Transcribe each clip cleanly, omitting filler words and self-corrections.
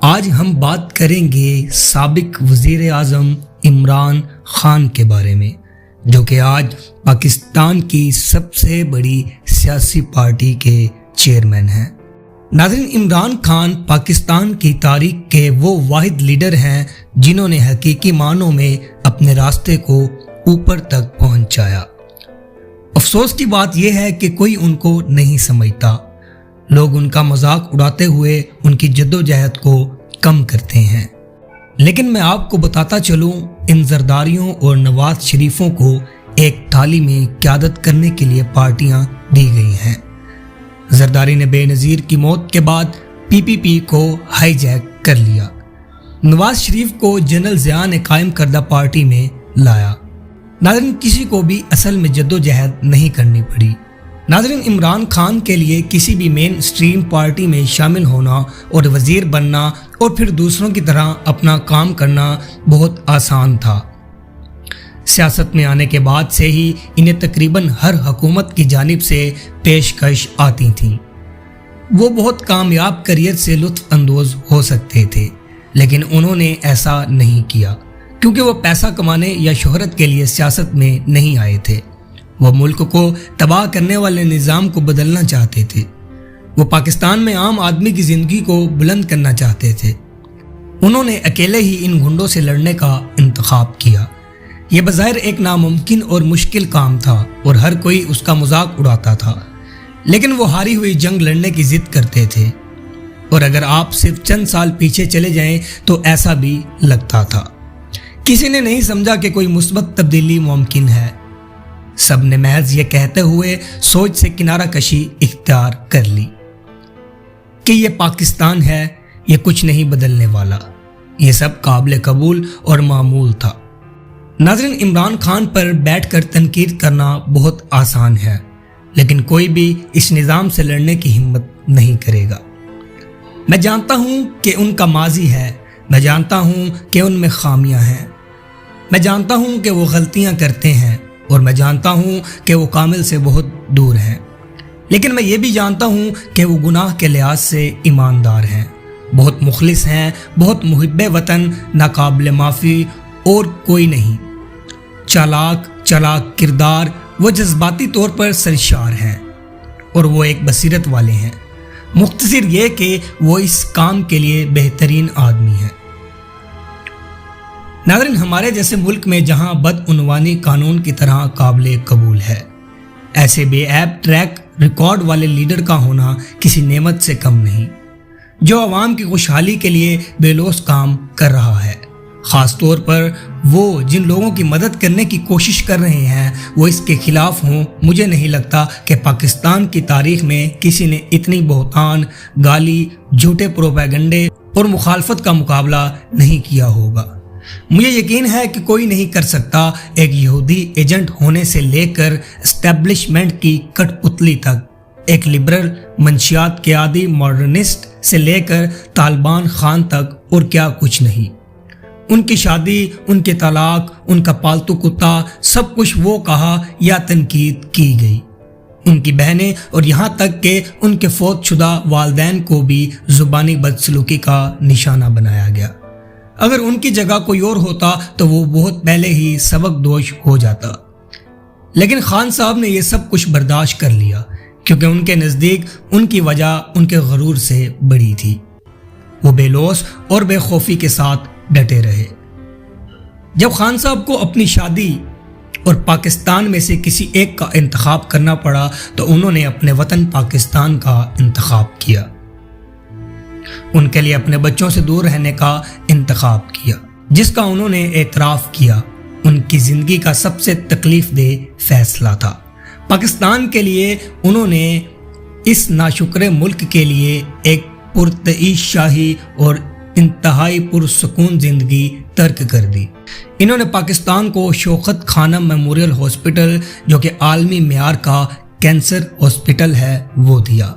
آج ہم بات کریں گے سابق وزیر اعظم عمران خان کے بارے میں، جو کہ آج پاکستان کی سب سے بڑی سیاسی پارٹی کے چیئرمین ہیں۔ ناظرین، عمران خان پاکستان کی تاریخ کے وہ واحد لیڈر ہیں جنہوں نے حقیقی معنوں میں اپنے راستے کو اوپر تک پہنچایا۔ افسوس کی بات یہ ہے کہ کوئی ان کو نہیں سمجھتا۔ لوگ ان کا مذاق اڑاتے ہوئے ان کی جدوجہد کو کم کرتے ہیں، لیکن میں آپ کو بتاتا چلوں، ان زرداریوں اور نواز شریفوں کو ایک تھالی میں قیادت کرنے کے لیے پارٹیاں دی گئی ہیں۔ زرداری نے بے نظیر کی موت کے بعد PPP کو ہائی جیک کر لیا۔ نواز شریف کو جنرل ضیاء نے قائم کردہ پارٹی میں لایا۔ ناظرین، کسی کو بھی اصل میں جدوجہد نہیں کرنی پڑی۔ ناظرین، عمران خان کے لیے کسی بھی مین سٹریم پارٹی میں شامل ہونا اور وزیر بننا اور پھر دوسروں کی طرح اپنا کام کرنا بہت آسان تھا۔ سیاست میں آنے کے بعد سے ہی انہیں تقریباً ہر حکومت کی جانب سے پیشکش آتی تھیں۔ وہ بہت کامیاب کیریئر سے لطف اندوز ہو سکتے تھے، لیکن انہوں نے ایسا نہیں کیا کیونکہ وہ پیسہ کمانے یا شہرت کے لیے سیاست میں نہیں آئے تھے۔ وہ ملک کو تباہ کرنے والے نظام کو بدلنا چاہتے تھے۔ وہ پاکستان میں عام آدمی کی زندگی کو بلند کرنا چاہتے تھے۔ انہوں نے اکیلے ہی ان گھنڈوں سے لڑنے کا انتخاب کیا۔ یہ بظاہر ایک ناممکن اور مشکل کام تھا اور ہر کوئی اس کا مذاق اڑاتا تھا، لیکن وہ ہاری ہوئی جنگ لڑنے کی ضد کرتے تھے۔ اور اگر آپ صرف چند سال پیچھے چلے جائیں تو ایسا بھی لگتا تھا۔ کسی نے نہیں سمجھا کہ کوئی مثبت تبدیلی ممکن ہے۔ سب نے محض یہ کہتے ہوئے سوچ سے کنارہ کشی اختیار کر لی کہ یہ پاکستان ہے، یہ کچھ نہیں بدلنے والا۔ یہ سب قابل قبول اور معمول تھا۔ ناظرین، عمران خان پر بیٹھ کر تنقید کرنا بہت آسان ہے، لیکن کوئی بھی اس نظام سے لڑنے کی ہمت نہیں کرے گا۔ میں جانتا ہوں کہ ان کا ماضی ہے، میں جانتا ہوں کہ ان میں خامیاں ہیں، میں جانتا ہوں کہ وہ غلطیاں کرتے ہیں، اور میں جانتا ہوں کہ وہ کامل سے بہت دور ہیں، لیکن میں یہ بھی جانتا ہوں کہ وہ گناہ کے لحاظ سے ایماندار ہیں، بہت مخلص ہیں، بہت محب وطن، ناقابل معافی اور کوئی نہیں۔ چالاک کردار، وہ جذباتی طور پر سرشار ہیں اور وہ ایک بصیرت والے ہیں۔ مختصر یہ کہ وہ اس کام کے لیے بہترین آدمی ہیں۔ ناظرین، ہمارے جیسے ملک میں جہاں بدعنوانی قانون کی طرح قابل قبول ہے، ایسے بے عیب ٹریک ریکارڈ والے لیڈر کا ہونا کسی نعمت سے کم نہیں، جو عوام کی خوشحالی کے لیے بے لوث کام کر رہا ہے۔ خاص طور پر وہ جن لوگوں کی مدد کرنے کی کوشش کر رہے ہیں وہ اس کے خلاف ہوں۔ مجھے نہیں لگتا کہ پاکستان کی تاریخ میں کسی نے اتنی بہتان، گالی، جھوٹے پروپیگنڈے اور مخالفت کا مقابلہ نہیں کیا ہوگا۔ مجھے یقین ہے کہ کوئی نہیں کر سکتا۔ ایک یہودی ایجنٹ ہونے سے لے کر اسٹیبلشمنٹ کی کٹ پتلی تک، ایک لبرل منشیات کے عادی ماڈرنسٹ سے لے کر طالبان خان تک، اور کیا کچھ نہیں۔ ان کی شادی، ان کے طلاق، ان کا پالتو کتا، سب کچھ وہ کہا یا تنقید کی گئی۔ ان کی بہنیں اور یہاں تک کہ ان کے فوت شدہ والدین کو بھی زبانی بدسلوکی کا نشانہ بنایا گیا۔ اگر ان کی جگہ کوئی اور ہوتا تو وہ بہت پہلے ہی سبق دوش ہو جاتا، لیکن خان صاحب نے یہ سب کچھ برداشت کر لیا کیونکہ ان کے نزدیک ان کی وجہ ان کے غرور سے بڑی تھی۔ وہ بے لوث اور بے خوفی کے ساتھ ڈٹے رہے۔ جب خان صاحب کو اپنی شادی اور پاکستان میں سے کسی ایک کا انتخاب کرنا پڑا تو انہوں نے اپنے وطن پاکستان کا انتخاب کیا۔ ان کے لیے اپنے بچوں سے دور رہنے کا انتخاب کیا، جس کا انہوں نے اعتراف کیا ان کی زندگی کا سب سے تکلیف دہ فیصلہ تھا۔ پاکستان کے لیے انہوں نے اس ناشکر ملک کے لیے ایک پرتعیش شاہی اور انتہائی پرسکون زندگی ترک کر دی۔ انہوں نے پاکستان کو شوکت خانم میموریل ہاسپٹل، جو کہ عالمی معیار کا کینسر ہاسپٹل ہے، وہ دیا۔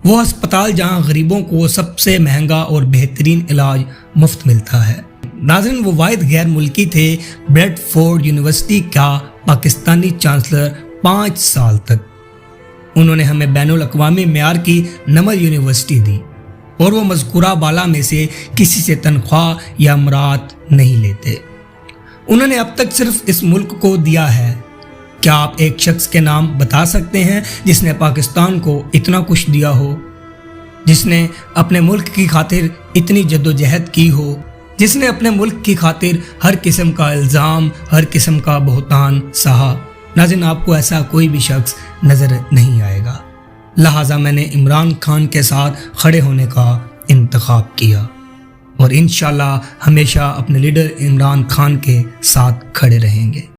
وہ ہسپتال جہاں غریبوں کو سب سے مہنگا اور بہترین علاج مفت ملتا ہے۔ ناظرین، وہ واحد غیر ملکی تھے۔ بریڈ فورڈ یونیورسٹی کا پاکستانی چانسلر 5 سال تک۔ انہوں نے ہمیں بین الاقوامی معیار کی نمل یونیورسٹی دی۔ اور وہ مذکورہ بالا میں سے کسی سے تنخواہ یا امرات نہیں لیتے۔ انہوں نے اب تک صرف اس ملک کو دیا ہے۔ کیا آپ ایک شخص کے نام بتا سکتے ہیں جس نے پاکستان کو اتنا کچھ دیا ہو، جس نے اپنے ملک کی خاطر اتنی جدوجہد کی ہو، جس نے اپنے ملک کی خاطر ہر قسم کا الزام، ہر قسم کا بہتان سہا؟ ناظرین، آپ کو ایسا کوئی بھی شخص نظر نہیں آئے گا، لہٰذا میں نے عمران خان کے ساتھ کھڑے ہونے کا انتخاب کیا اور انشاءاللہ ہمیشہ اپنے لیڈر عمران خان کے ساتھ کھڑے رہیں گے۔